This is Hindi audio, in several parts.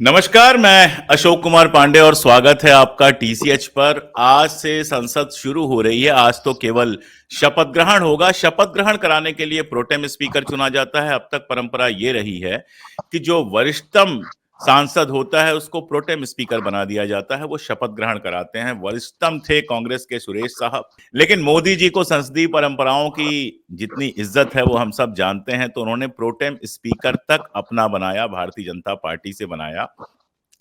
नमस्कार, मैं अशोक कुमार पांडे और स्वागत है आपका टीसीएच पर। आज से संसद शुरू हो रही है। आज तो केवल शपथ ग्रहण होगा। शपथ ग्रहण कराने के लिए प्रोटेम स्पीकर चुना जाता है। अब तक परंपरा ये रही है कि जो वरिष्ठतम सांसद होता है उसको प्रोटेम स्पीकर बना दिया जाता है, वो शपथ ग्रहण कराते हैं। वरिष्ठतम थे कांग्रेस के सुरेश साहब, लेकिन मोदी जी को संसदीय परंपराओं की जितनी इज्जत है वो हम सब जानते हैं, तो उन्होंने प्रोटेम स्पीकर तक अपना बनाया, भारतीय जनता पार्टी से बनाया।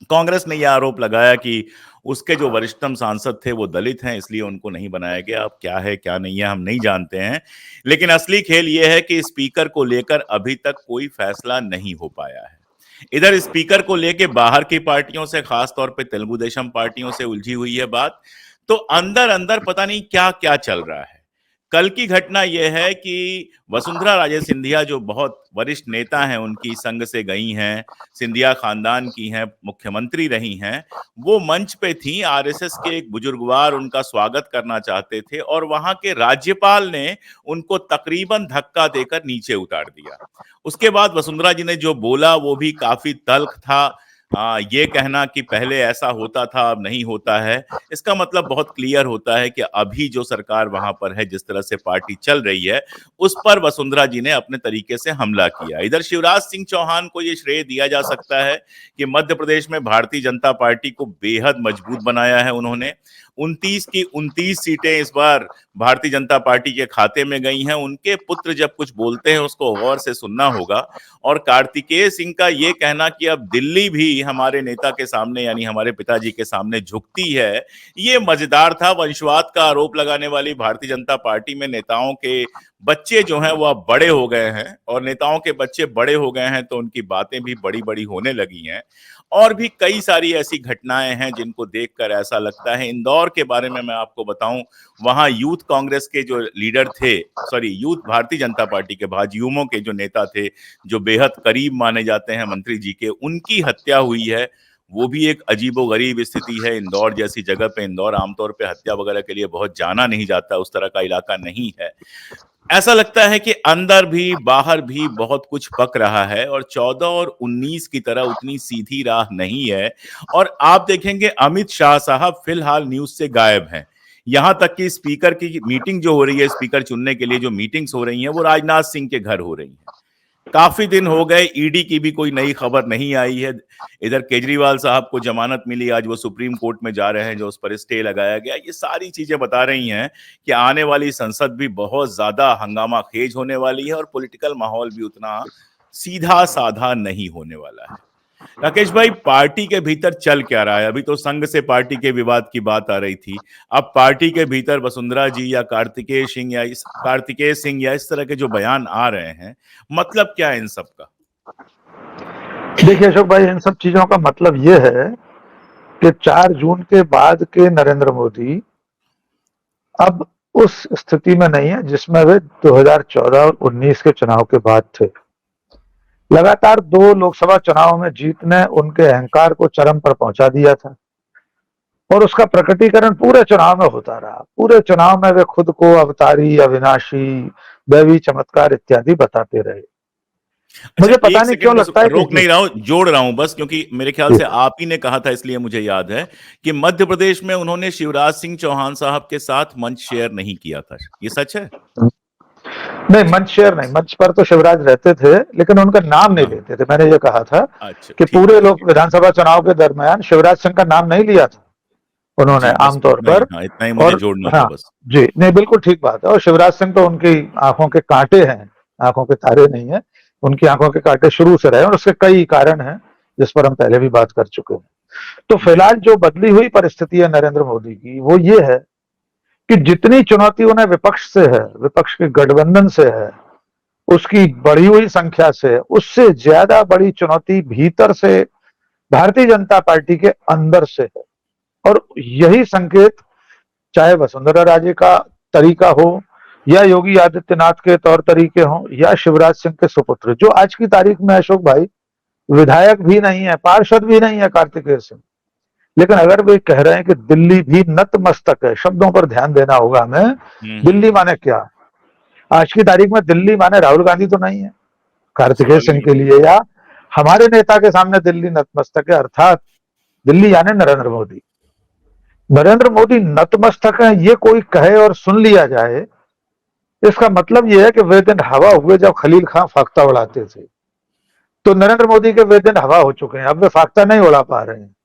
कांग्रेस ने यह आरोप लगाया कि उसके जो वरिष्ठतम सांसद थे वो दलित हैं, इसलिए उनको नहीं बनाया गया। अब क्या है क्या नहीं है हम नहीं जानते हैं, लेकिन असली खेल यह है कि स्पीकर को लेकर अभी तक कोई फैसला नहीं हो पाया है। इधर स्पीकर को लेकर बाहर की पार्टियों से, खास तौर पे तेलुगु देशम पार्टियों से उलझी हुई है बात। तो अंदर अंदर पता नहीं क्या क्या चल रहा है। कल की घटना यह है कि वसुंधरा राजे सिंधिया, जो बहुत वरिष्ठ नेता हैं, उनकी संघ से गई हैं, सिंधिया खानदान की हैं, मुख्यमंत्री रही हैं, वो मंच पे थी। आरएसएस के एक बुजुर्गवार उनका स्वागत करना चाहते थे और वहां के राज्यपाल ने उनको तकरीबन धक्का देकर नीचे उतार दिया। उसके बाद वसुंधरा जी ने जो बोला वो भी काफी तल्ख था। ये कहना कि पहले ऐसा होता था अब नहीं होता है, इसका मतलब बहुत क्लियर होता है कि अभी जो सरकार वहां पर है, जिस तरह से पार्टी चल रही है, उस पर वसुंधरा जी ने अपने तरीके से हमला किया। इधर शिवराज सिंह चौहान को ये श्रेय दिया जा सकता है कि मध्य प्रदेश में भारतीय जनता पार्टी को बेहद मजबूत बनाया है उन्होंने। 29 की 29 सीटें इस बार भारतीय जनता पार्टी के खाते में गई हैं। उनके पुत्र जब कुछ बोलते हैं उसको गौर से सुनना होगा। और कार्तिकेय सिंह का ये कहना कि अब दिल्ली भी हमारे नेता के सामने, यानी हमारे पिताजी के सामने झुकती है, ये मजेदार था। वंशवाद का आरोप लगाने वाली भारतीय जनता पार्टी में नेताओं के बच्चे जो हैं वो अब बड़े हो गए हैं, और नेताओं के बच्चे बड़े हो गए हैं तो उनकी बातें भी बड़ी बड़ी होने लगी हैं। और भी कई सारी ऐसी घटनाएं हैं जिनको देखकर ऐसा लगता है। इंदौर के बारे में मैं आपको बताऊं, वहां यूथ कांग्रेस के जो लीडर थे, sorry youth Bharatiya Janata party के भाजयुमो के जो नेता थे, जो बेहद करीब माने जाते हैं मंत्री जी के, उनकी हत्या हुई है। वो भी एक अजीबोगरीब स्थिति है इंदौर जैसी जगह पे। इंदौर आमतौर पे हत्या वगैरह के लिए बहुत जाना नहीं जाता, उस तरह का इलाका नहीं है। ऐसा लगता है कि अंदर भी बाहर भी बहुत कुछ पक रहा है, और 14 और 19 की तरह उतनी सीधी राह नहीं है। और आप देखेंगे अमित शाह साहब फिलहाल न्यूज से गायब हैं। यहां तक कि स्पीकर की मीटिंग जो हो रही है, स्पीकर चुनने के लिए जो मीटिंग्स हो रही हैं, वो राजनाथ सिंह के घर हो रही हैं। काफी दिन हो गए, ईडी की भी कोई नई खबर नहीं आई है। इधर केजरीवाल साहब को जमानत मिली, आज वो सुप्रीम कोर्ट में जा रहे हैं, जो उस पर स्टे लगाया गया। ये सारी चीजें बता रही हैं कि आने वाली संसद भी बहुत ज्यादा हंगामा खेज होने वाली है, और पॉलिटिकल माहौल भी उतना सीधा साधा नहीं होने वाला है। राकेश भाई, पार्टी के भीतर चल क्या रहा है? अभी तो संघ से पार्टी के विवाद की बात आ रही थी, अब पार्टी के भीतर वसुंधरा जी या कार्तिकेय सिंह या इस तरह के जो बयान आ रहे हैं, मतलब क्या है इन सब का? देखिए अशोक भाई, इन सब चीजों का मतलब ये है कि 4 जून के बाद के नरेंद्र मोदी अब उस स्थिति में नहीं है जिसमें वे 2014 और 19 के चुनाव के बाद थे। लगातार 2 लोकसभा चुनाव में जीत ने उनके अहंकार को चरम पर पहुंचा दिया था, और उसका प्रकटीकरण पूरे चुनाव में होता रहा। पूरे चुनाव में वे खुद को अवतारी, अविनाशी, दैवी चमत्कार इत्यादि बताते रहे। अच्छा, मुझे पता एक नहीं सेकंड क्यों बस लगता है कि रोक नहीं रहा हूं, जोड़ रहा हूं बस, क्योंकि मेरे ख्याल से आप ही ने कहा था, इसलिए मुझे याद है कि मध्य प्रदेश में उन्होंने शिवराज सिंह चौहान साहब के साथ मंच शेयर नहीं किया था। ये सच है? नहीं, मंच शेयर नहीं, मंच पर तो शिवराज रहते थे लेकिन उनका नाम नहीं हाँ, लेते थे। मैंने ये कहा था अच्छा, कि ठीक है, पूरे ठीक लोग है। विधानसभा चुनाव के दरमियान शिवराज सिंह का नाम नहीं लिया था उन्होंने जी, बस आमतौर इतना ही, पर। हाँ, इतना ही मुझे और जोड़ना था हाँ बस। जी, नहीं बिल्कुल ठीक बात है। और शिवराज सिंह तो उनकी आंखों के कांटे हैं, आंखों के तारे नहीं है। उनकी आंखों के कांटे शुरू से रहे, और उसके कई कारण हैं जिस पर हम पहले भी बात कर चुके हैं। तो जी, फिलहाल जो बदली हुई परिस्थिति है नरेंद्र मोदी की, वो ये है कि जितनी चुनौती उन्हें विपक्ष से है, विपक्ष के गठबंधन से है, उसकी बढ़ी हुई संख्या से, उससे ज्यादा बड़ी चुनौती भीतर से भारतीय जनता पार्टी के अंदर से है। और यही संकेत चाहे वसुंधरा राजे का तरीका हो, या योगी आदित्यनाथ के तौर तरीके हो, या शिवराज सिंह के सुपुत्र, जो आज की तारीख में अशोक भाई विधायक भी नहीं है, पार्षद भी नहीं है, कार्तिकेय सिंह, लेकिन अगर वे कह रहे हैं कि दिल्ली भी नतमस्तक है, शब्दों पर ध्यान देना होगा हमें। दिल्ली माने क्या? आज की तारीख में दिल्ली माने राहुल गांधी तो नहीं है कार्तिकेय सवाल ही सिंह नहीं के है। लिए, या हमारे नेता के सामने दिल्ली नतमस्तक है, अर्थात दिल्ली यानी नरेंद्र मोदी। नरेंद्र मोदी नतमस्तक है, ये कोई कहे और सुन लिया जाए, इसका मतलब यह है कि वे दिन हवा हुए जब खलील खां फाख्ता उड़ाते थे। तो नरेंद्र मोदी के वे दिन हवा हो चुके हैं, अब वे फाख्ता नहीं उड़ा पा रहे हैं।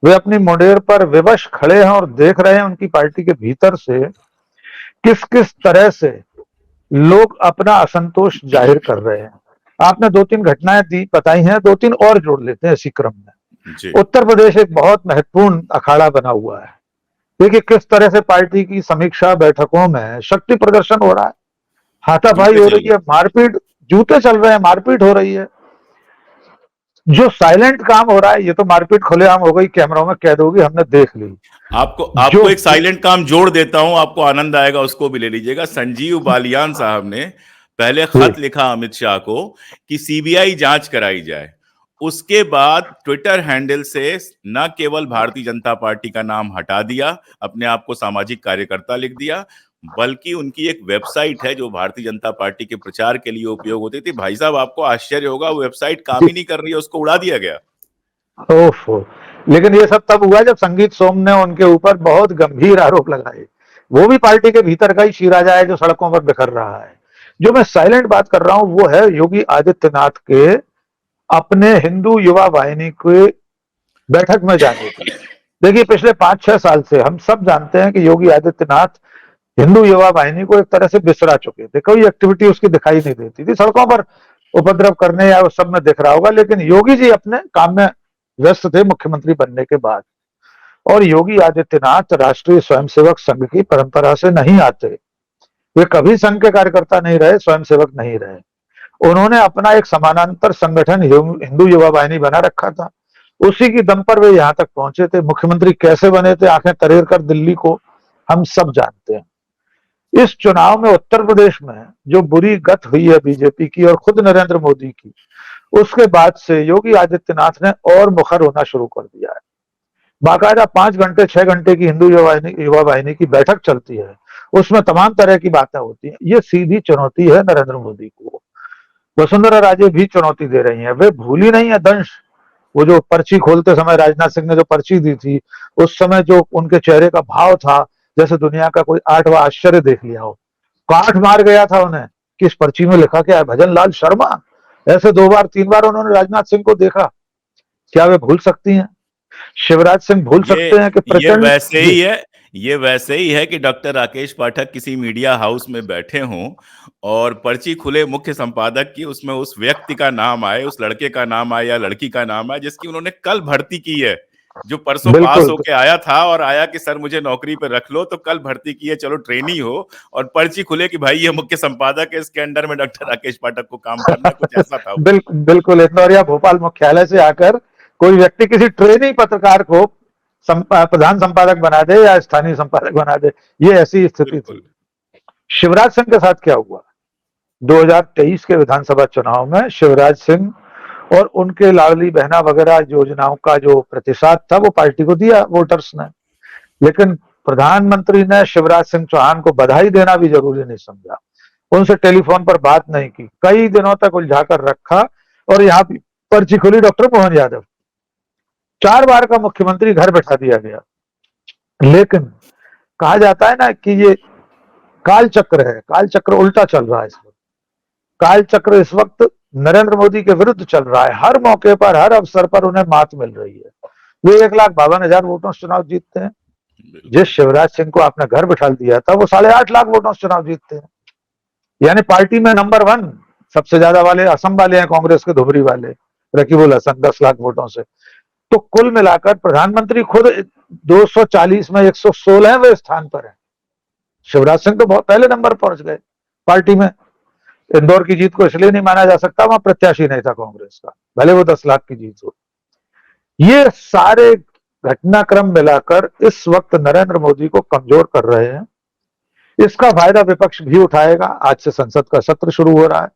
वे अपनी मुंडेर पर विवश खड़े हैं और देख रहे हैं उनकी पार्टी के भीतर से किस किस तरह से लोग अपना असंतोष जाहिर कर रहे हैं। आपने 2-3 घटनाएं दी बताई हैं, 2-3 और जोड़ लेते हैं इसी क्रम में। उत्तर प्रदेश एक बहुत महत्वपूर्ण अखाड़ा बना हुआ है। देखिए किस तरह से पार्टी की समीक्षा बैठकों में शक्ति प्रदर्शन हो रहा है, हाथापाई हो रही है, मारपीट, जूते चल रहे हैं, मारपीट हो रही है। जो साइलेंट काम हो रहा है, ये तो मारपीट खुलेआम हो गई, कैमरों में कैद होगी, हमने देख ली। आपको एक साइलेंट काम जोड़ देता हूं, आपको आनंद आएगा, उसको भी ले लीजिएगा। संजीव बालियान साहब ने पहले खत लिखा अमित शाह को कि सीबीआई जांच कराई जाए। उसके बाद ट्विटर हैंडल से न केवल भारतीय जनता पार्टी का नाम हटा दिया, अपने आप को सामाजिक कार्यकर्ता लिख दिया, बल्कि उनकी एक वेबसाइट है जो भारतीय जनता पार्टी के प्रचार के लिए उपयोग होती थी। भाई साहब आपको आश्चर्य होगा, वो वेबसाइट काम ही नहीं कर रही है, उसको उड़ा दिया गया। ओफो, लेकिन ये सब तब हुआ जब संगीत सोम ने उनके ऊपर बहुत गंभीर आरोप लगाए। वो भी पार्टी के भीतर का ही शीराजा है जो सड़कों पर बिखर रहा है। जो मैं साइलेंट बात कर रहा हूं वो है योगी आदित्यनाथ के अपने हिंदू युवा वाहिनी के बैठक में जाने की। देखिए पिछले 5-6 साल से हम सब जानते हैं कि योगी आदित्यनाथ हिंदू युवा वाहिनी को एक तरह से बिसरा चुके थे। कोई एक्टिविटी उसकी दिखाई नहीं देती थी, सड़कों पर उपद्रव करने या उस सब में दिख रहा होगा, लेकिन योगी जी अपने काम में व्यस्त थे मुख्यमंत्री बनने के बाद। और योगी आदित्यनाथ राष्ट्रीय स्वयंसेवक संघ की परंपरा से नहीं आते, वे कभी संघ के कार्यकर्ता नहीं रहे, स्वयंसेवक नहीं रहे। उन्होंने अपना एक समानांतर संगठन हिंदू युवा वाहिनी बना रखा था, उसी की दम पर वे यहां तक पहुंचे थे। मुख्यमंत्री कैसे बने थे आंखें तरेर कर दिल्ली को, हम सब जानते हैं। इस चुनाव में उत्तर प्रदेश में जो बुरी गत हुई है बीजेपी की और खुद नरेंद्र मोदी की, उसके बाद से योगी आदित्यनाथ ने और मुखर होना शुरू कर दिया है। बाकायदा 5 घंटे 6 घंटे की हिंदू युवा वाहिनी की बैठक चलती है, उसमें तमाम तरह की बातें होती हैं। ये सीधी चुनौती है नरेंद्र मोदी को। वसुंधरा राजे भी चुनौती दे रही हैं, वे भूली नहीं है दंश। वो जो पर्ची खोलते समय राजनाथ सिंह ने जो पर्ची दी थी, उस समय जो उनके चेहरे का भाव था, जैसे दुनिया का कोई 8वां आश्चर्य देख लिया हो। काठ मार गया था उन्हें कि इस पर्ची में लिखा क्या है, भजन लाल शर्मा। ऐसे 2 बार 3 बार उन्होंने राजनाथ सिंह को देखा, क्या वे भूल सकती हैं? शिवराज सिंह भूल सकते हैं कि प्रचंड ये वैसे ही है कि डॉक्टर राकेश पाठक किसी मीडिया हाउस में बैठे हों और पर्ची खुले मुख्य संपादक की, उसमें उस व्यक्ति का नाम आए, उस लड़के का नाम आए या लड़की का नाम आए जिसकी उन्होंने कल भर्ती की है, जो परसों पास होके आया था और आया कि सर मुझे नौकरी पे रख लो, तो कल भर्ती की है, चलो ट्रेनी हो, और पर्ची खुले कि भाई ये मुख्य संपादक है, इसके अंडर में डॉक्टर राकेश पाठक को काम करना, कुछ ऐसा था। बिल्कुल इंदौर या भोपाल मुख्यालय से आकर कोई व्यक्ति किसी ट्रेनी पत्रकार को प्रधान संपादक बना दे या स्थानीय संपादक बना दे, ये ऐसी स्थिति थी। शिवराज सिंह के साथ क्या हुआ? 2023 के विधानसभा चुनाव में शिवराज सिंह और उनके लाडली बहना वगैरह योजनाओं का जो प्रतिशत था वो पार्टी को दिया वोटर्स ने, लेकिन प्रधानमंत्री ने शिवराज सिंह चौहान को बधाई देना भी जरूरी नहीं समझा, उनसे टेलीफोन पर बात नहीं की, कई दिनों तक उलझाकर रखा। और यहाँ पर्ची खुली डॉक्टर मोहन यादव, 4 बार का मुख्यमंत्री घर बैठा दिया गया। लेकिन कहा जाता है ना कि ये काल चक्र है, काल चक्र उल्टा चल रहा है इस वक्त। काल चक्र इस वक्त नरेंद्र मोदी के विरुद्ध चल रहा है। हर मौके पर, हर अवसर पर उन्हें मात मिल रही है। वे 1,52,000 वोटों से चुनाव जीतते हैं। जिस शिवराज सिंह को आपने घर बैठा दिया था वो 8.5 लाख वोटों से चुनाव जीतते हैं। यानी पार्टी में नंबर 1 सबसे ज्यादा वाले असम वाले हैं, कांग्रेस के धुबरी वाले रकीबुल हसन 10 लाख वोटों से। तो कुल मिलाकर प्रधानमंत्री खुद 240 में 116वें स्थान पर है। शिवराज सिंह तो बहुत पहले नंबर पहुंच गए पार्टी में। इंदौर की जीत को इसलिए नहीं माना जा सकता, वहां प्रत्याशी नहीं था कांग्रेस का, भले वो 10 लाख की जीत हो। ये सारे घटनाक्रम मिलाकर इस वक्त नरेंद्र मोदी को कमजोर कर रहे हैं। इसका फायदा विपक्ष भी उठाएगा। आज से संसद का सत्र शुरू हो रहा है।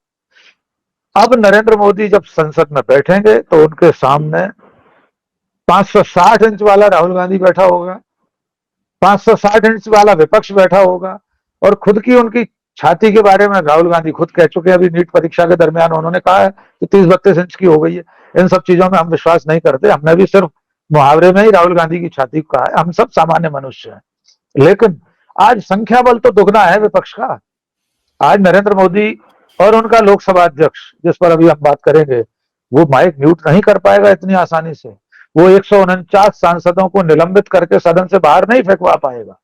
अब नरेंद्र मोदी जब संसद में बैठेंगे तो उनके सामने 560 इंच वाला राहुल गांधी बैठा होगा, 560 इंच वाला विपक्ष बैठा होगा, और खुद की उनकी छाती के बारे में राहुल गांधी खुद कह चुके हैं, अभी नीट परीक्षा के दरमियान उन्होंने कहा है कि 30-32 इंच की हो गई है। इन सब चीजों में हम विश्वास नहीं करते, हमने भी सिर्फ मुहावरे में ही राहुल गांधी की छाती को कहा है। हम सब सामान्य मनुष्य हैं, लेकिन आज संख्या बल तो दुगना है विपक्ष का। आज नरेंद्र मोदी और उनका लोकसभा अध्यक्ष, जिस पर अभी हम बात करेंगे, वो माइक म्यूट नहीं कर पाएगा इतनी आसानी से। वो 149 सांसदों को निलंबित करके सदन से बाहर नहीं फेंकवा पाएगा।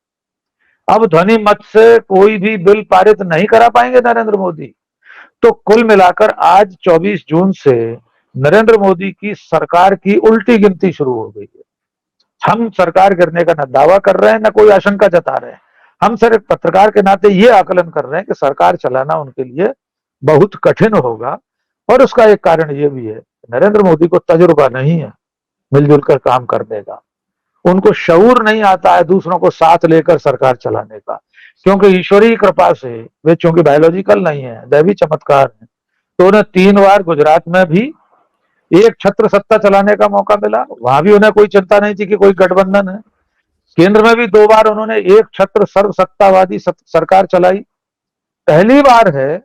अब ध्वनि मत से कोई भी बिल पारित नहीं करा पाएंगे नरेंद्र मोदी। तो कुल मिलाकर आज 24 जून से नरेंद्र मोदी की सरकार की उल्टी गिनती शुरू हो गई है। हम सरकार गिरने का न दावा कर रहे हैं, न कोई आशंका जता रहे हैं। हम सिर्फ एक पत्रकार के नाते ये आकलन कर रहे हैं कि सरकार चलाना उनके लिए बहुत कठिन होगा। और उसका एक कारण ये भी है, नरेंद्र मोदी को तजुर्बा नहीं है मिलजुल कर काम करने का। उनको शऊर नहीं आता है दूसरों को साथ लेकर सरकार चलाने का, क्योंकि ईश्वरीय कृपा से वे चूंकि बायोलॉजिकल नहीं है, दैवी चमत्कार है, तो उन्हें 3 बार गुजरात में भी एक छत्र सत्ता चलाने का मौका मिला। वहां भी उन्हें कोई चिंता नहीं थी कि कोई गठबंधन है। केंद्र में भी 2 बार उन्होंने एक छत्र सर्व सत्तावादी सरकार चलाई। पहली बार है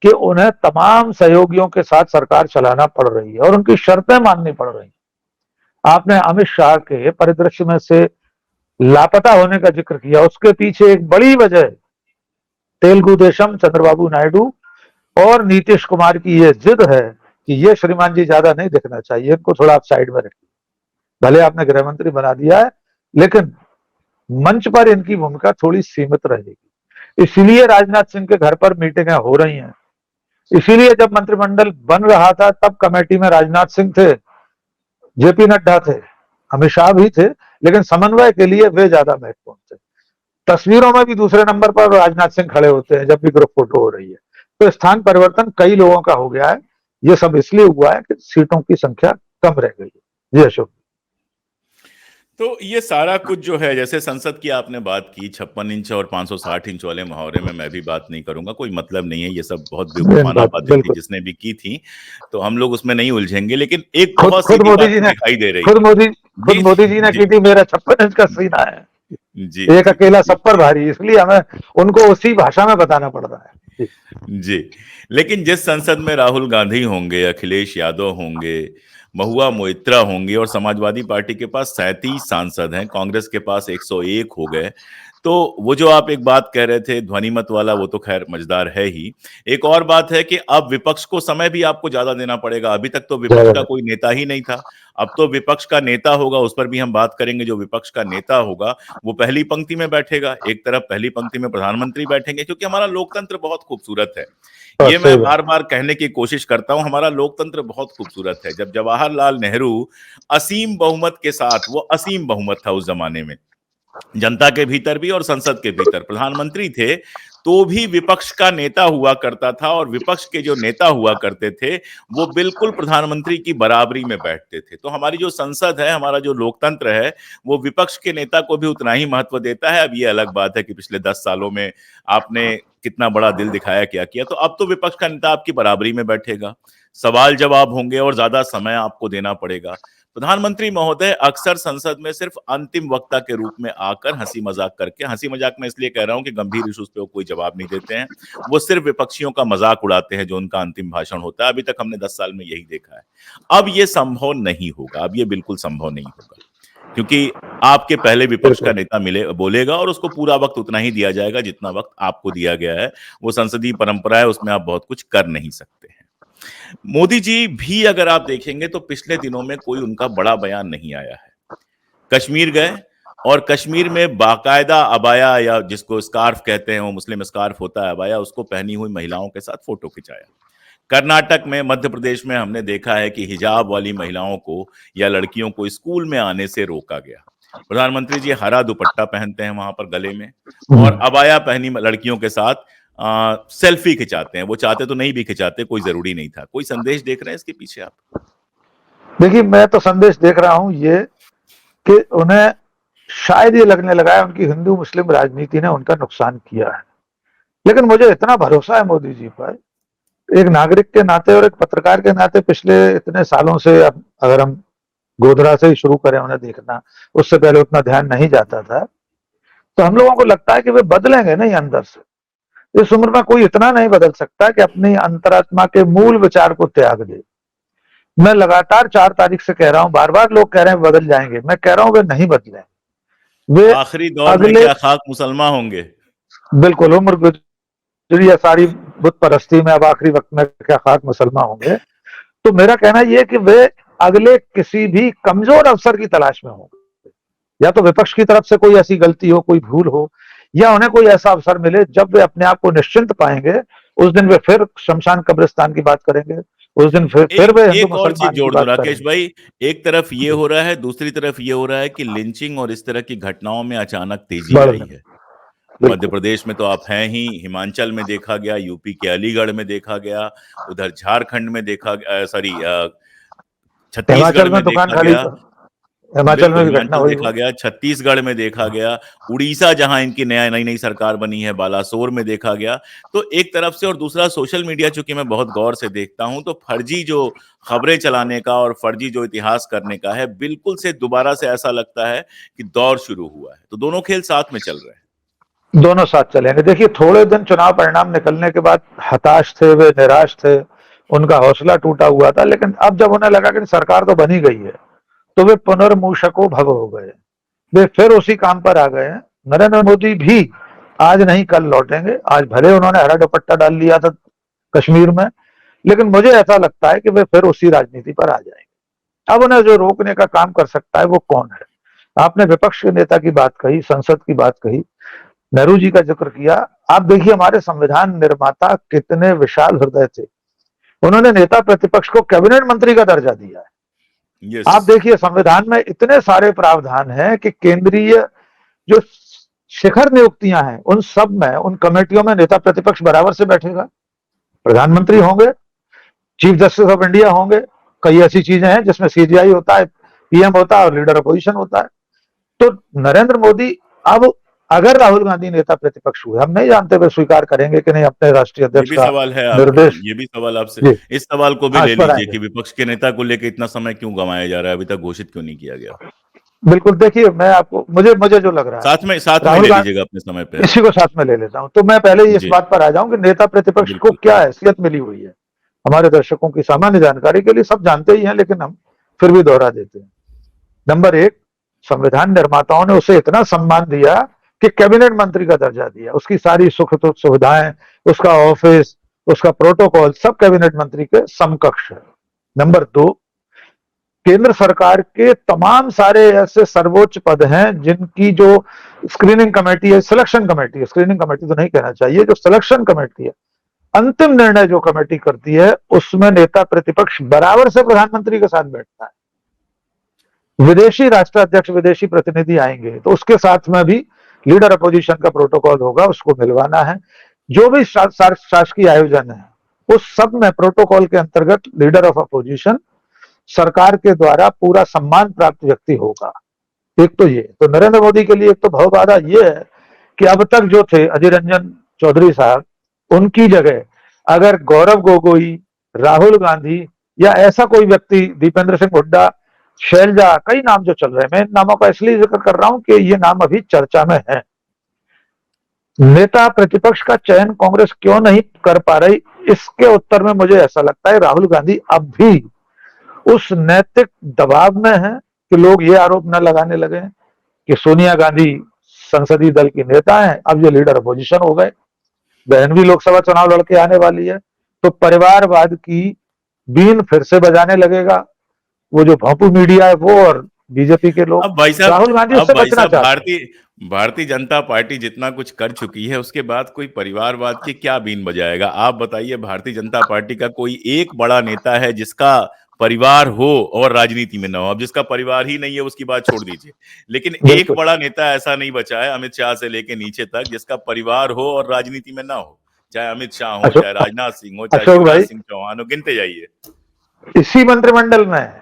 कि उन्हें तमाम सहयोगियों के साथ सरकार चलाना पड़ रही है और उनकी शर्तें माननी पड़ रही है। आपने अमित शाह के परिदृश्य में से लापता होने का जिक्र किया, उसके पीछे एक बड़ी वजह तेलुगु देशम चंद्रबाबू नायडू और नीतीश कुमार की यह जिद है कि ये श्रीमान जी ज्यादा नहीं दिखना चाहिए, इनको थोड़ा आप साइड में रखिए। भले आपने गृह मंत्री बना दिया है, लेकिन मंच पर इनकी भूमिका थोड़ी सीमित रहेगी। इसीलिए राजनाथ सिंह के घर पर मीटिंगें हो रही हैं। इसीलिए जब मंत्रिमंडल बन रहा था तब कमेटी में राजनाथ सिंह थे, जेपी नड्डा थे, अमित शाह भी थे, लेकिन समन्वय के लिए वे ज्यादा महत्वपूर्ण थे। तस्वीरों में भी दूसरे नंबर पर राजनाथ सिंह खड़े होते हैं जब भी ग्रुप फोटो हो रही है। तो स्थान परिवर्तन कई लोगों का हो गया है। ये सब इसलिए हुआ है कि सीटों की संख्या कम रह गई है। जी अशोक। तो ये सारा कुछ जो है, जैसे संसद की आपने बात की, 56 इंच और 560 इंच वाले मुहावरे में मैं भी बात नहीं करूंगा, कोई मतलब नहीं है, ये सब बहुत बेवकूफाना बातें थी जिसने भी की थी, तो हम लोग उसमें नहीं उलझेंगे। लेकिन एक बहुत सीधी बात दिखाई दे रही, खुद मोदी जी ने की थी, मेरा 56 इंच का सीना है जी, एक अकेला सब पर भारी, इसलिए हमें उनको उसी भाषा में बताना पड़ रहा है। जी। लेकिन जिस संसद में राहुल गांधी होंगे, अखिलेश यादव होंगे, महुआ मोइत्रा होंगी और समाजवादी पार्टी के पास 37 सांसद हैं, कांग्रेस के पास 101 हो गए, तो वो जो आप एक बात कह रहे थे ध्वनिमत वाला, वो तो खैर मजेदार है ही। एक और बात है कि अब विपक्ष को समय भी आपको ज्यादा देना पड़ेगा। अभी तक तो विपक्ष का कोई नेता ही नहीं था, अब तो विपक्ष का नेता होगा, उस पर भी हम बात करेंगे। जो विपक्ष का नेता होगा वो पहली पंक्ति में बैठेगा, एक तरफ पहली पंक्ति में प्रधानमंत्री बैठेंगे, क्योंकि हमारा लोकतंत्र बहुत खूबसूरत है। ये मैं बार बार कहने की कोशिश करता हूं, हमारा लोकतंत्र बहुत खूबसूरत है। जब जवाहरलाल नेहरू असीम बहुमत के साथ, वो असीम बहुमत था उस जमाने में, जनता के भीतर भी और संसद के भीतर, प्रधानमंत्री थे, तो भी विपक्ष का नेता हुआ करता था, और विपक्ष के जो नेता हुआ करते थे वो बिल्कुल प्रधानमंत्री की बराबरी में बैठते थे। तो हमारी जो संसद है, हमारा जो लोकतंत्र है, वो विपक्ष के नेता को भी उतना ही महत्व देता है। अब ये अलग बात है कि पिछले 10 सालों में आपने कितना बड़ा दिल दिखाया, क्या किया, तो अब तो विपक्ष का नेता आपकी बराबरी में बैठेगा, सवाल जवाब होंगे और ज्यादा समय आपको देना पड़ेगा। प्रधानमंत्री महोदय अक्सर संसद में सिर्फ अंतिम वक्ता के रूप में आकर हंसी मजाक करके, हंसी मजाक में इसलिए कह रहा हूं कि गंभीर इश्यूज पे वो कोई जवाब नहीं देते हैं, वो सिर्फ विपक्षियों का मजाक उड़ाते हैं जो उनका अंतिम भाषण होता है। अभी तक हमने 10 साल में यही देखा है। अब ये संभव नहीं होगा, अब ये बिल्कुल संभव नहीं होगा, क्योंकि आपके पहले विपक्ष का नेता बोलेगा और उसको पूरा वक्त उतना ही दिया जाएगा जितना वक्त आपको दिया गया है। वो संसदीय परंपरा है, उसमें आप बहुत कुछ कर नहीं सकते हैं। मोदी जी भी अगर आप देखेंगे तो पिछले दिनों में कोई उनका बड़ा बयान नहीं आया है। कश्मीर गए और कश्मीर में बाकायदा अबाया, या जिसको स्कार्फ कहते हैं, वो मुस्लिम स्कार्फ होता है अबाया, उसको पहनी हुई महिलाओं के साथ फोटो खिंचाया। कर्नाटक में, मध्य प्रदेश में हमने देखा है कि हिजाब वाली महिलाओं को या लड़कियों को स्कूल में आने से रोका गया। प्रधानमंत्री जी हरा दुपट्टा पहनते हैं वहां पर गले में, और अबाया पहनी लड़कियों के साथ सेल्फी खिंचाते हैं। वो चाहते तो नहीं भी खिंचाते, कोई जरूरी नहीं था। कोई संदेश देख रहे हैं इसके पीछे आप? देखिए, मैं तो संदेश देख रहा हूं ये कि उन्हें शायद ये लगने लगा है उनकी हिंदू मुस्लिम राजनीति ने उनका नुकसान किया है। लेकिन मुझे इतना भरोसा है मोदी जी पर, एक नागरिक के नाते और एक पत्रकार के नाते, पिछले इतने सालों से, अब अगर हम गोधरा से ही शुरू करें उन्हें देखना, उससे पहले उतना ध्यान नहीं जाता था, तो हम लोगों को लगता है कि वे बदलेंगे नहीं अंदर से। इस उम्र में कोई इतना नहीं बदल सकता कि अपनी अंतरात्मा के मूल विचार को त्याग दे। मैं लगातार 4 तारीख से कह रहा हूं, बार बार लोग कह रहे हैं बदल जाएंगे, मैं कह रहा हूं वे नहीं बदले। वे आखिरी दौर में अगले, क्या खाक मुसलमान होंगे? बिल्कुल, उम्र गुजरी है सारी बुत परस्ती में, अब आखिरी वक्त में क्या खाक मुसलमान होंगे। तो मेरा कहना यह है कि वे अगले किसी भी कमजोर अवसर की तलाश में होंगे, या तो विपक्ष की तरफ से कोई ऐसी गलती हो, कोई भूल हो, या उन्हें कोई ऐसा अवसर मिले जब वे अपने आप को निश्चिंत पाएंगे, उस दिन वे फिर शमशान कब्रिस्तान की बात करेंगे, उस दिन फिर एक वे हिंदू एक और चीज मुसलमान की जोड़ दूं बात राकेश करेंगे। भाई, एक तरफ ये हो रहा है, दूसरी तरफ ये हो रहा है कि लिंचिंग और इस तरह की घटनाओं में अचानक तेजी बढ़ आई रहे, है। मध्य बिल्कुल। प्रदेश में तो आप हैं ही, हिमाचल में देखा गया, यूपी के अलीगढ़ में देखा गया, उधर झारखंड में देखा, सॉरी, छत्तीसगढ़ हिमाचल में में दुकान देखा खड़ी, गया। हिमाचल बिल्कुल, में भी घटना हिमाचल हुई देखा वो। गया, छत्तीसगढ़ में देखा गया, उड़ीसा जहां इनकी नई नई सरकार बनी है, बालासोर में देखा गया। तो एक तरफ से, और दूसरा सोशल मीडिया, चूंकि मैं बहुत गौर से देखता हूं, तो फर्जी जो खबरें चलाने का और फर्जी जो इतिहास करने का है, बिल्कुल से दोबारा से ऐसा लगता है कि दौर शुरू हुआ है। तो दोनों खेल साथ में चल रहे हैं। दोनों साथ चलेंगे। देखिए, थोड़े दिन चुनाव परिणाम निकलने के बाद हताश थे वे, निराश थे, उनका हौसला टूटा हुआ था, लेकिन अब जब उन्हें लगा कि सरकार तो बनी गई है, तो वे पुनर्मूषको भव हो गए, वे फिर उसी काम पर आ गए हैं। नरेंद्र मोदी भी आज नहीं कल लौटेंगे। आज भले उन्होंने हरा दुपट्टा डाल लिया था कश्मीर में, लेकिन मुझे ऐसा लगता है कि वे फिर उसी राजनीति पर आ जाएंगे। अब उन्हें जो रोकने का काम कर सकता है वो कौन है? आपने विपक्ष के नेता की बात कही, संसद की बात कही, नेहरू जी का जिक्र किया। आप देखिए, हमारे संविधान निर्माता कितने विशाल हृदय थे, उन्होंने नेता प्रतिपक्ष को कैबिनेट मंत्री का दर्जा दिया है। यस। आप देखिए, संविधान में इतने सारे प्रावधान हैं कि केंद्रीय जो शिखर नियुक्तियां हैं, उन सब में, उन कमेटियों में नेता प्रतिपक्ष बराबर से बैठेगा। प्रधानमंत्री होंगे, चीफ जस्टिस ऑफ इंडिया होंगे, कई ऐसी चीजें हैं जिसमें सीजीआई होता है, पीएम होता है और लीडर अपोजिशन होता है। तो नरेंद्र मोदी, अब अगर राहुल गांधी नेता प्रतिपक्ष हुए, हम नहीं जानते वे स्वीकार करेंगे कि नहीं अपने राष्ट्रीय ये अध्यक्ष भी का सवाल है निर्देश। ये भी सवाल आपसे, जी, इस सवाल को भी हाँ, इस ले पर लीजिए आएंगे। कि विपक्ष के नेता को लेकर इतना समय क्यों गंवाया जा रहा है, अभी तक घोषित क्यों नहीं किया गया? बिल्कुल, देखिए, मैं आपको, मुझे मुझे जो लग रहा है, साथ में राहुल ले गांधी, लीजिएगा अपने समय पे आप। इसी को साथ में ले लेता हूं। तो मैं पहले ही इस जी, बात पर आ जाऊं कि नेता प्रतिपक्ष को बिल्कुल। क्या हैसियत मिली हुई है। हमारे दर्शकों की सामान्य जानकारी के लिए सब जानते ही हैं, लेकिन हम फिर भी दोहरा देते हैं। नंबर एक, संविधान निर्माताओं ने उसे इतना सम्मान दिया कि कैबिनेट मंत्री का दर्जा दिया, उसकी सारी सुख सुविधाएं, उसका ऑफिस, उसका प्रोटोकॉल, सब कैबिनेट मंत्री के समकक्ष है। नंबर दो, केंद्र सरकार के तमाम सारे ऐसे सर्वोच्च पद हैं जिनकी जो स्क्रीनिंग कमेटी है, सिलेक्शन कमेटी है, स्क्रीनिंग कमेटी तो नहीं कहना चाहिए, जो सिलेक्शन कमेटी है, अंतिम निर्णय जो कमेटी करती है, उसमें नेता प्रतिपक्ष बराबर से प्रधानमंत्री के साथ बैठता है। विदेशी राष्ट्राध्यक्ष, विदेशी प्रतिनिधि आएंगे तो उसके साथ में भी लीडर अपोजिशन का प्रोटोकॉल होगा, उसको मिलवाना है। जो भी शासकीय आयोजन है, उस सब में प्रोटोकॉल के अंतर्गत लीडर ऑफ अपोजिशन सरकार के द्वारा पूरा सम्मान प्राप्त व्यक्ति होगा। एक तो ये, तो नरेंद्र मोदी के लिए एक तो भवबाधा ये है कि अब तक जो थे अधीर रंजन चौधरी साहब, उनकी जगह अगर गौरव गोगोई, राहुल गांधी या ऐसा कोई व्यक्ति, दीपेंद्र सिंह हुड्डा, शैलजा, कई नाम जो चल रहे हैं, मैं इन नामों का इसलिए जिक्र कर रहा हूं कि ये नाम अभी चर्चा में है। नेता प्रतिपक्ष का चयन कांग्रेस क्यों नहीं कर पा रही, इसके उत्तर में मुझे ऐसा लगता है राहुल गांधी अब भी उस नैतिक दबाव में है कि लोग ये आरोप न लगाने लगे कि सोनिया गांधी संसदीय दल की नेता हैं, अब ये लीडर अपोजिशन हो गए, बहन भी लोकसभा चुनाव लड़के आने वाली है, तो परिवारवाद की बीन फिर से बजाने लगेगा वो जो भोंपू मीडिया है वो, और बीजेपी के लोग। अब भाई साहब राहुल गांधी अब उससे भाई बचना साहब चाहते हैं। भारतीय जनता पार्टी जितना कुछ कर चुकी है, उसके बाद कोई परिवारवाद की क्या बीन बजाएगा? आप बताइए, भारतीय जनता पार्टी का कोई एक बड़ा नेता है जिसका परिवार हो और राजनीति में ना हो? अब जिसका परिवार ही नहीं है उसकी बात छोड़ दीजिए, लेकिन एक बिल्कुल। बड़ा नेता ऐसा नहीं बचा है, अमित शाह से लेके नीचे तक, जिसका परिवार हो और राजनीति में ना हो। चाहे अमित शाह हो, चाहे अशोक राजनाथ सिंह हो, चाहे अशोक शिवराज भाई, सिंह चौहान हो, गिनते जाइए। इसी मंत्रिमंडल में,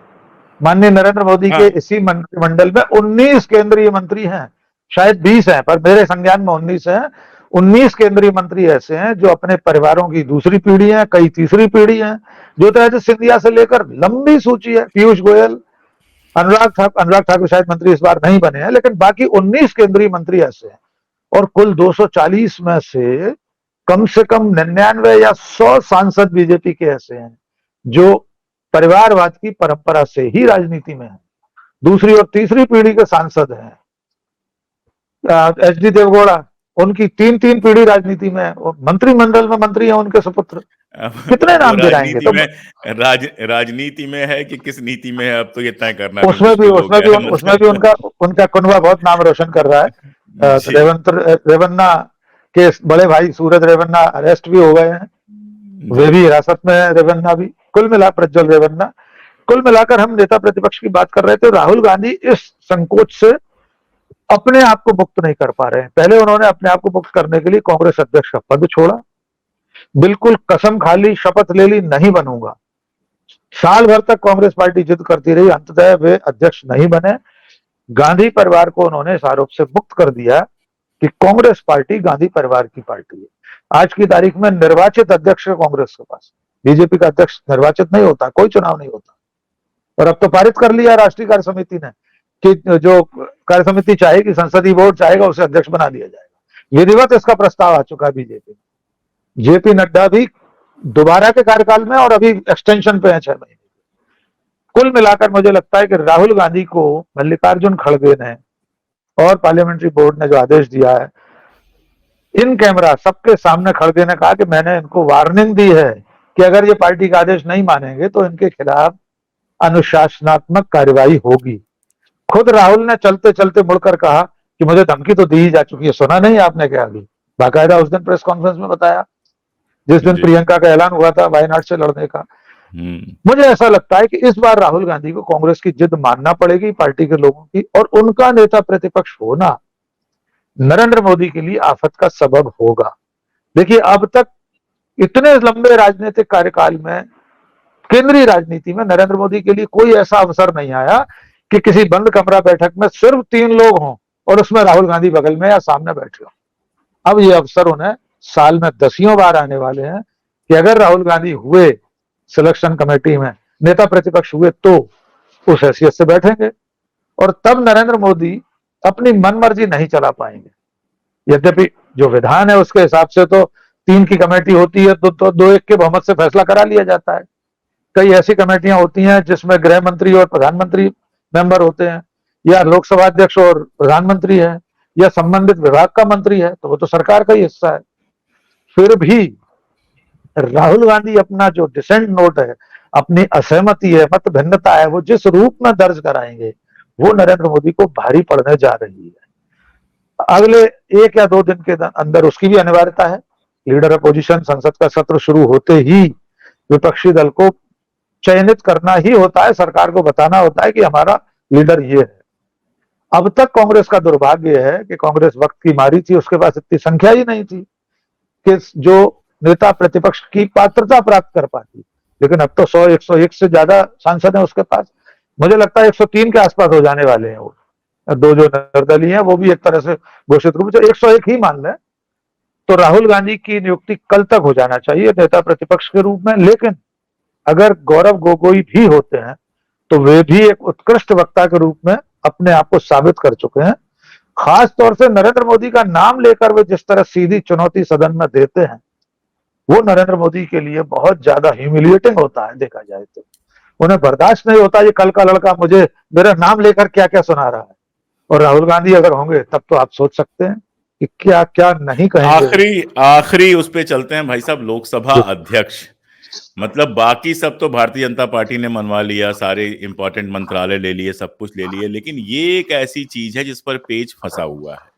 माननीय नरेंद्र मोदी के हाँ, इसी मंत्रिमंडल में 19 केंद्रीय मंत्री हैं, शायद 20 हैं, पर मेरे संज्ञान में 19 हैं। 19 केंद्रीय मंत्री ऐसे हैं जो अपने परिवारों की दूसरी पीढ़ी है, कई तीसरी पीढ़ी है। ज्योतिरादित्य सिंधिया से लेकर लंबी सूची है, पीयूष गोयल, अनुराग ठाकुर शायद मंत्री इस बार नहीं बने हैं, लेकिन बाकी 19 केंद्रीय मंत्री ऐसे हैं। और कुल 240 में से कम से कम 99 या 100 सांसद बीजेपी के ऐसे हैं जो परिवारवाद की परंपरा से ही राजनीति में है। दूसरी और तीसरी पीढ़ी के सांसद हैं। एच डी देवगौड़ा, उनकी 3 पीढ़ी राजनीति में है, मंत्रिमंडल में मंत्री हैं उनके सुपुत्र। कितने नाम गिराएंगे? तो राजनीति में है कि किस नीति में है, अब तो ये तय करना उसमें भी उनका कुनबा बहुत नाम रोशन कर रहा है। रेवन्ना के बड़े भाई सूरज रेवन्ना अरेस्ट भी हो गए हैं, वे भी हिरासत में है, रेवन्ना भी। कुल मिला प्रज्वल रेवन्ना, कुल मिलाकर हम नेता प्रतिपक्ष की बात कर रहे थे। राहुल गांधी इस संकोच से अपने आप को मुक्त नहीं कर पा रहे हैं। पहले उन्होंने अपने आप को मुक्त करने के लिए कांग्रेस अध्यक्ष का पद छोड़ा, बिल्कुल कसम खा ली, शपथ ले ली, नहीं बनूंगा। साल भर तक कांग्रेस पार्टी जिद करती रही, अंततः वे अध्यक्ष नहीं बने। गांधी परिवार को उन्होंने इस आरोप से मुक्त कर दिया कि कांग्रेस पार्टी गांधी परिवार की पार्टी है। आज की तारीख में निर्वाचित अध्यक्ष है कांग्रेस के पास, बीजेपी का अध्यक्ष निर्वाचित नहीं होता, कोई चुनाव नहीं होता। और अब तो पारित कर लिया राष्ट्रीय कार्य समिति ने कि जो कार्य समिति चाहेगी, संसदीय बोर्ड चाहेगा, उसे अध्यक्ष बना दिया जाएगा। विधिवत इसका प्रस्ताव आ चुका है बीजेपी में। जेपी नड्डा भी दोबारा के कार्यकाल में और अभी एक्सटेंशन पे है 6 महीने। कुल मिलाकर मुझे लगता है कि राहुल गांधी को मल्लिकार्जुन खड़गे ने और पार्लियामेंट्री बोर्ड ने जो आदेश दिया है, इन कैमरा सबके सामने खड़गे ने कहा कि मैंने इनको वार्निंग दी है कि अगर ये पार्टी का आदेश नहीं मानेंगे तो इनके खिलाफ अनुशासनात्मक कार्यवाही होगी। खुद राहुल ने चलते चलते मुड़कर कहा कि मुझे धमकी तो दी ही जा चुकी है। सुना नहीं आपने क्या? अभी बाकायदा उस दिन प्रेस कॉन्फ्रेंस में बताया, जिस दिन प्रियंका का ऐलान हुआ था वायनाड से लड़ने का। मुझे ऐसा लगता है कि इस बार राहुल गांधी को कांग्रेस की जिद मानना पड़ेगी, पार्टी के लोगों की, और उनका नेता प्रतिपक्ष होना नरेंद्र मोदी के लिए आफत का सबब होगा। देखिए, अब तक इतने लंबे राजनीतिक कार्यकाल में केंद्रीय राजनीति में नरेंद्र मोदी के लिए कोई ऐसा अवसर नहीं आया कि किसी बंद कमरा बैठक में सिर्फ 3 लोग हों और उसमें राहुल गांधी बगल में या सामने बैठे हों। अब ये अवसर उन्हें साल में 10 बार आने वाले हैं कि अगर राहुल गांधी हुए सिलेक्शन कमेटी में, नेता प्रतिपक्ष हुए, तो उस हैसियत से बैठेंगे और तब नरेंद्र मोदी अपनी मनमर्जी नहीं चला पाएंगे। यद्यपि जो विधान है उसके हिसाब से तो 3 की कमेटी होती है तो 2-1 के बहुमत से फैसला करा लिया जाता है। कई ऐसी कमेटियां होती हैं जिसमें गृह मंत्री और प्रधानमंत्री मेंबर होते हैं, या लोकसभा अध्यक्ष और प्रधानमंत्री है, या संबंधित विभाग का मंत्री है, तो वो तो सरकार का ही हिस्सा है। फिर भी राहुल गांधी अपना जो डिसेंट नोट है, अपनी असहमति है, मत भिन्नता है, वो जिस रूप में दर्ज कराएंगे वो नरेंद्र मोदी को भारी पड़ने जा रही है। अगले 1 या 2 दिन के अंदर उसकी भी अनिवार्यता है। लीडर अपोजिशन संसद का सत्र शुरू होते ही विपक्षी दल को चयनित करना ही होता है, सरकार को बताना होता है कि हमारा लीडर ये है। अब तक कांग्रेस का दुर्भाग्य है कि कांग्रेस वक्त की मारी थी, उसके पास इतनी संख्या ही नहीं थी कि जो नेता प्रतिपक्ष की पात्रता प्राप्त कर पाती। लेकिन अब तो 100-101 से ज्यादा सांसद हैं उसके पास। मुझे लगता है 103 के आसपास हो जाने वाले हैं वो। 2 जो निर्दलीय हैं वो भी एक तरह से घोषित रूप से 101 ही मान लें। तो राहुल गांधी की नियुक्ति कल तक हो जाना चाहिए नेता प्रतिपक्ष के रूप में। लेकिन अगर गौरव गोगोई भी होते हैं तो वे भी एक उत्कृष्ट वक्ता के रूप में अपने आप को साबित कर चुके हैं। खास तौर से नरेंद्र मोदी का नाम लेकर वे जिस तरह सीधी चुनौती सदन में देते हैं, वो नरेंद्र मोदी के लिए बहुत ज्यादा ह्यूमिलिएटिंग होता है। देखा जाए तो उन्हें बर्दाश्त नहीं होता ये कल का लड़का मुझे मेरा नाम लेकर क्या क्या सुना रहा है। और राहुल गांधी अगर होंगे तब तो आप सोच सकते हैं कि क्या क्या नहीं कहेंगे। आखिरी उस पे चलते हैं भाई साहब, लोकसभा अध्यक्ष। मतलब बाकी सब तो भारतीय जनता पार्टी ने मनवा लिया, सारे इंपॉर्टेंट मंत्रालय ले लिए, सब कुछ ले लिए, लेकिन ये एक ऐसी चीज है जिस पर पेच फंसा हुआ है।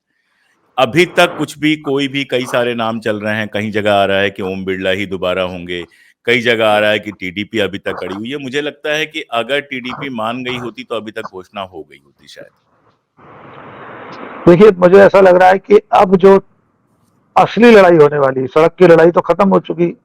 अभी तक कुछ भी, कोई भी, कई सारे नाम चल रहे हैं। कहीं जगह आ रहा है कि ओम बिरला ही दोबारा होंगे, कई जगह आ रहा है कि टीडीपी अभी तक अड़ी हुई है। मुझे लगता है कि अगर टीडीपी मान गई होती तो अभी तक घोषणा हो गई होती शायद। देखिए, मुझे ऐसा लग रहा है कि अब जो असली लड़ाई होने वाली, सड़क की लड़ाई तो खत्म हो चुकी,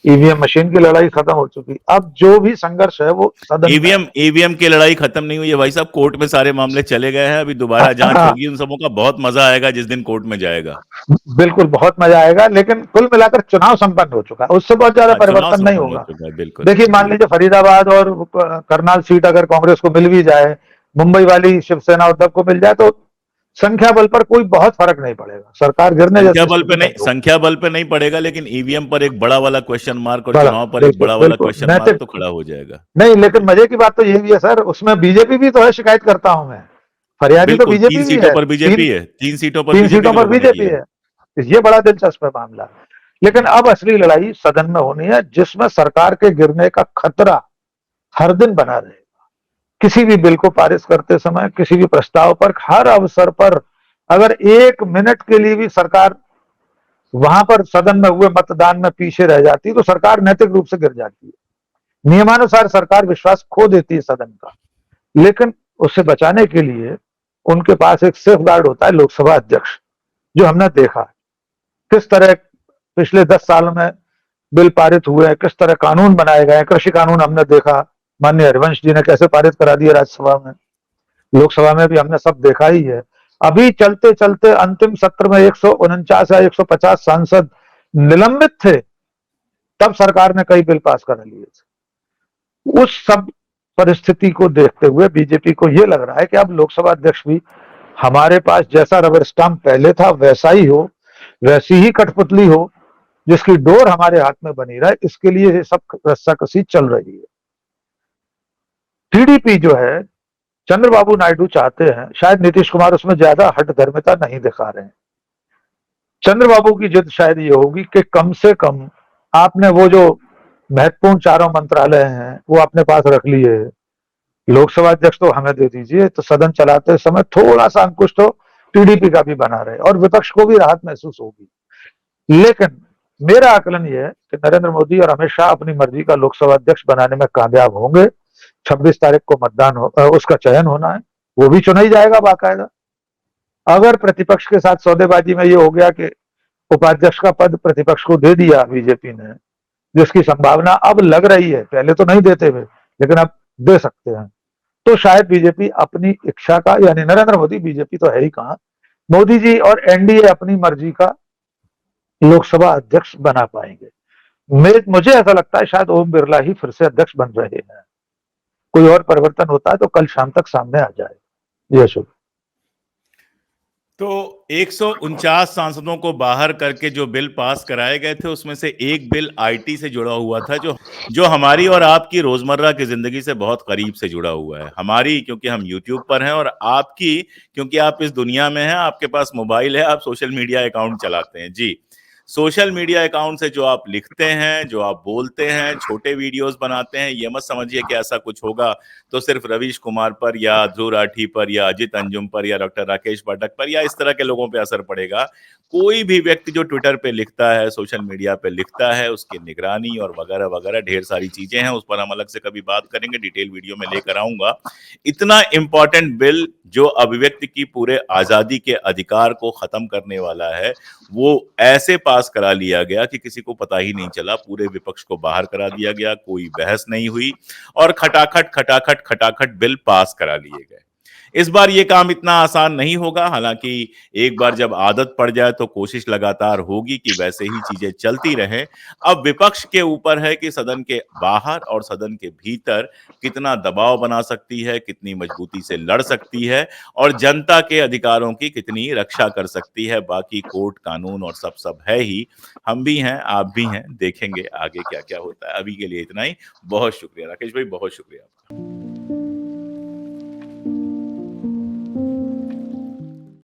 ईवीएम मशीन की लड़ाई खत्म हो चुकी, अब जो भी संघर्ष है वो सदन ईवीएम की लड़ाई खत्म नहीं हुई है भाई साहब, कोर्ट में सारे मामले चले गए हैं। अभी दोबारा जांच होगी, उन सबों का बहुत मजा आएगा जिस दिन कोर्ट में जाएगा। बिल्कुल बहुत मजा आएगा। लेकिन कुल मिलाकर चुनाव संपन्न हो चुका है, उससे बहुत ज्यादा परिवर्तन नहीं होगा। देखिए, मान लीजिए फरीदाबाद और करनाल सीट अगर कांग्रेस को मिल भी जाए, मुंबई वाली शिवसेना उद्धव को मिल जाए, तो संख्या बल पर कोई बहुत फर्क नहीं पड़ेगा, सरकार गिरने जैसी स्थिति नहीं होगी। संख्या बल पे नहीं पड़ेगा, लेकिन ईवीएम पर एक बड़ा वाला क्वेश्चन मार्क और बड़ा, चुनाव पर एक बिल्कुल बड़ा वाला बिल्कुल क्वेश्चन मार्क नैतिक तो खड़ा हो जाएगा। नहीं, लेकिन मजे की बात तो ये भी है सर, उसमें बीजेपी भी तो है, शिकायत करता हूं मैं, फरियादी तो बिल्कुल, बीजेपी 3 भी सीटों है, पर बीजेपी है, 3 सीटों पर 3 बीजेपी सीटों के पर लोगों ने बीजेपी किया है। है। ये बड़ा दिलचस्प है मामला। लेकिन अब असली लड़ाई सदन में होनी है, जिसमें सरकार के गिरने का खतरा हर दिन बना रहेगा। किसी भी बिल को पारित करते समय, किसी भी प्रस्ताव पर, हर अवसर पर अगर 1 मिनट के लिए भी सरकार वहां पर सदन में हुए मतदान में पीछे रह जाती है तो सरकार नैतिक रूप से गिर जाती है। नियमानुसार सरकार विश्वास खो देती है सदन का, लेकिन उससे बचाने के लिए उनके पास एक सेफ गार्ड होता है, लोकसभा अध्यक्ष, जो हमने देखा किस तरह पिछले 10 साल में बिल पारित हुए, किस तरह कानून बनाए गए। कृषि कानून हमने देखा, माननीय हरिवंश जी ने कैसे पारित करा दिया राज्यसभा में, लोकसभा में भी हमने सब देखा ही है। अभी चलते चलते अंतिम सत्र में 149 या 150 सांसद निलंबित थे, तब सरकार ने कई बिल पास कर लिए थे। उस सब परिस्थिति को देखते हुए बीजेपी को यह लग रहा है कि अब लोकसभा अध्यक्ष भी हमारे पास जैसा रबर स्टाम्प पहले था वैसा ही हो, वैसी ही कठपुतली हो, जिसकी डोर हमारे हाथ में बनी रहे, इसके लिए ये सब रस्साकसी चल रही है। टीडीपी जो है, चंद्रबाबू नायडू चाहते हैं, शायद नीतीश कुमार उसमें ज्यादा हठधर्मिता नहीं दिखा रहे हैं। चंद्रबाबू की जिद शायद ये होगी कि कम से कम आपने वो जो महत्वपूर्ण चारों मंत्रालय हैं वो अपने पास रख लिए, लोकसभा अध्यक्ष तो हमें दे दीजिए, तो सदन चलाते समय थोड़ा सा अंकुश तो टीडीपी का भी बना रहे और विपक्ष को भी राहत महसूस होगी। लेकिन मेरा आकलन यह है कि नरेंद्र मोदी और अमित शाह अपनी मर्जी का लोकसभा अध्यक्ष बनाने में कामयाब होंगे। 26 तारीख को मतदान उसका चयन होना है, वो भी चुना ही जाएगा बाकायदा। अगर प्रतिपक्ष के साथ सौदेबाजी में ये हो गया कि उपाध्यक्ष का पद प्रतिपक्ष को दे दिया बीजेपी ने, जिसकी संभावना अब लग रही है, पहले तो नहीं देते हुए लेकिन अब दे सकते हैं, तो शायद बीजेपी अपनी इच्छा का, यानी नरेंद्र मोदी, बीजेपी तो है ही कहां, मोदी जी और एनडीए अपनी मर्जी का लोकसभा अध्यक्ष बना पाएंगे। मुझे ऐसा लगता है शायद ओम बिरला ही फिर से अध्यक्ष बन रहे हैं। कोई और परिवर्तन होता है तो कल शाम तक सामने आ जाए। जी अशोक। तो 149 सांसदों को बाहर करके जो बिल पास कराए गए थे उसमें से एक बिल आईटी से जुड़ा हुआ था, जो हमारी और आपकी रोजमर्रा की जिंदगी से बहुत करीब से जुड़ा हुआ है। हमारी क्योंकि हम यूट्यूब पर हैं, और आपकी क्योंकि आप इस दुनिया में हैं, आपके पास मोबाइल है, आप सोशल मीडिया अकाउंट चलाते हैं। जी, सोशल मीडिया अकाउंट से जो आप लिखते हैं, जो आप बोलते हैं, छोटे वीडियोस बनाते हैं, ये मत समझिए कि ऐसा कुछ होगा तो सिर्फ रवीश कुमार पर या ध्रुव राठी पर या अजित अंजुम पर या डॉक्टर राकेश पाठक पर या इस तरह के लोगों पे असर पड़ेगा। कोई भी व्यक्ति जो ट्विटर पे लिखता है, सोशल मीडिया पे लिखता है, उसकी निगरानी और वगैरह वगैरह ढेर सारी चीजें हैं, उस पर हम अलग से कभी बात करेंगे, डिटेल वीडियो में लेकर आऊंगा। इतना इंपॉर्टेंट बिल जो अभिव्यक्ति की पूरे आजादी के अधिकार को खत्म करने वाला है, वो ऐसे पास करा लिया गया कि किसी को पता ही नहीं चला, पूरे विपक्ष को बाहर करा दिया गया, कोई बहस नहीं हुई और खटाखट खटाखट खटाखट बिल पास करा लिए गए। इस बार ये काम इतना आसान नहीं होगा, हालांकि एक बार जब आदत पड़ जाए तो कोशिश लगातार होगी कि वैसे ही चीजें चलती रहें। अब विपक्ष के ऊपर है कि सदन के बाहर और सदन के भीतर कितना दबाव बना सकती है, कितनी मजबूती से लड़ सकती है और जनता के अधिकारों की कितनी रक्षा कर सकती है। बाकी कोर्ट कानून और सब सब है ही, हम भी हैं, आप भी हैं, देखेंगे आगे क्या क्या होता है। अभी के लिए इतना ही। बहुत शुक्रिया राकेश भाई, बहुत शुक्रिया।